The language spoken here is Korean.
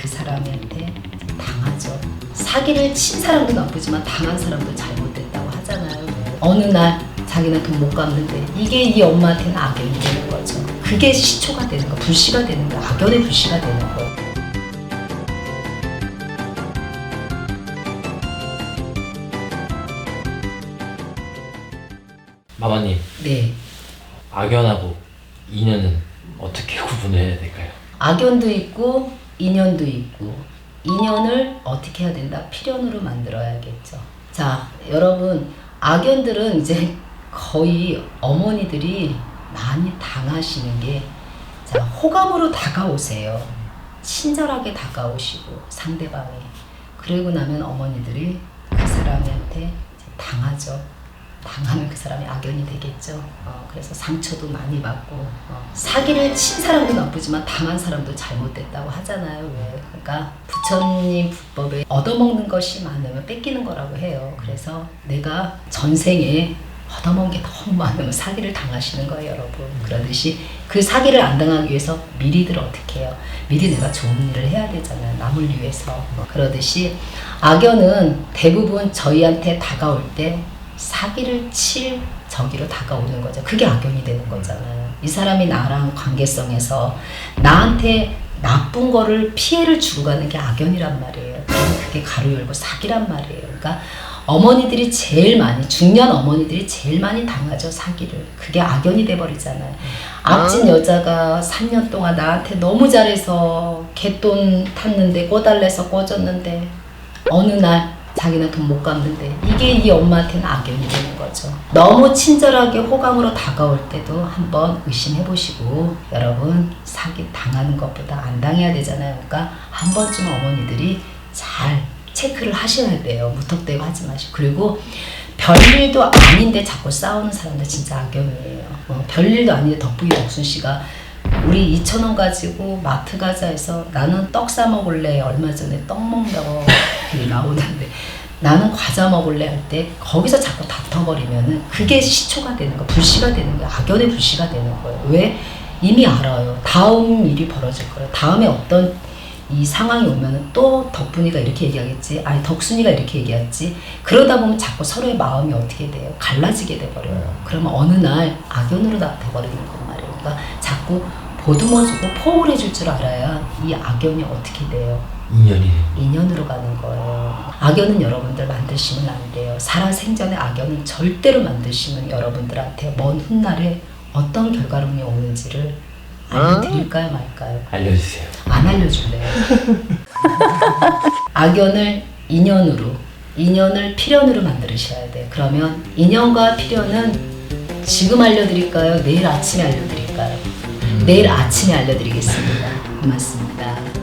그 사람한테 당하죠. 사기를 친 사람도 나쁘지만 당한 사람도 잘못됐다고 하잖아요. 어느 날 자기는 돈 못 갚는데 이게 이 엄마한테는 악연이 되는 거죠. 그게 시초가 되는 거, 불씨가 되는 거, 악연의 불씨가 되는 거예요. 마마님, 네. 악연하고 인연은 어떻게 구분해야 될까요? 악연도 있고 인연도 있고, 인연을 어떻게 해야 된다? 필연으로 만들어야겠죠. 자, 여러분, 악연들은 이제 거의 어머니들이 많이 당하시는 게, 자, 호감으로 다가오세요. 친절하게 다가오시고 상대방이. 그러고 나면 어머니들이 그 사람한테 당하죠. 당하면 그 사람이 악연이 되겠죠. 그래서 상처도 많이 받고, 사기를 친 사람도 나쁘지만 당한 사람도 잘못됐다고 하잖아요. 왜? 그러니까 부처님 불법에 얻어먹는 것이 많으면 뺏기는 거라고 해요. 그래서 내가 전생에 얻어먹은 게 너무 많으면 사기를 당하시는 거예요, 여러분. 그러듯이 그 사기를 안 당하기 위해서 미리들 어떻게 해요? 미리 내가 좋은 일을 해야 되잖아요, 남을 위해서. 그러듯이 악연은 대부분 저희한테 다가올 때 사기를 칠 저기로 다가오는 거죠. 그게 악연이 되는 거잖아요. 이 사람이 나랑 관계성에서 나한테 나쁜 거를 피해를 주고 가는 게 악연이란 말이에요. 그게 가로 열고 사기란 말이에요. 그러니까 어머니들이 제일 많이, 중년 어머니들이 제일 많이 당하죠, 사기를. 그게 악연이 돼버리잖아요. 앞진 여자가 3년 동안 나한테 너무 잘해서 갯돈 탔는데 꼬달래서 꺼졌는데 어느 날 자기는 돈 못 갚는데 이게 이 엄마한테는 악연이 되는 거죠. 너무 친절하게 호감으로 다가올 때도 한번 의심해보시고, 여러분, 사기 당하는 것보다 안 당해야 되잖아요. 그러니까 한 번쯤 어머니들이 잘 체크를 하셔야 돼요. 무턱대고 하지 마시고. 그리고 별일도 아닌데 자꾸 싸우는 사람들 진짜 악연이에요. 별일도 아닌데 덕분에 덕순 씨가 우리 2,000원 가지고 마트 가자 해서 나는 떡 사 먹을래. 얼마 전에 떡 먹는다고 나오던데 나는 과자 먹을래 할 때 거기서 자꾸 다퉈버리면은 그게 시초가 되는 거, 불씨가 되는 거예요. 악연의 불씨가 되는 거예요. 왜? 이미 알아요. 다음 일이 벌어질 거예요. 다음에 어떤 이 상황이 오면은 또 덕분이가 이렇게 얘기하겠지, 아니 덕순이가 이렇게 얘기했지. 그러다 보면 자꾸 서로의 마음이 어떻게 돼요? 갈라지게 돼버려요. 그러면 어느 날 악연으로 다 돼버리는 건 말이에요. 그러니까 자꾸 보듬어주고 포옹을 해줄 줄 알아야 이 악연이 어떻게 돼요? 인연으로 가는 거예요. 악연은 여러분들 만드시면 안 돼요. 살아생전에 악연은 절대로 만드시면 여러분들한테 먼 훗날에 어떤 결과론이 오는지를 알려드릴까요, 말까요? 알려주세요. 안 알려줄래요. 악연을 인연으로, 인연을 필연으로 만드셔야 돼요. 그러면 인연과 필연은 지금 알려드릴까요? 내일 아침에 알려드릴까요? 내일 아침에 알려드리겠습니다. 고맙습니다.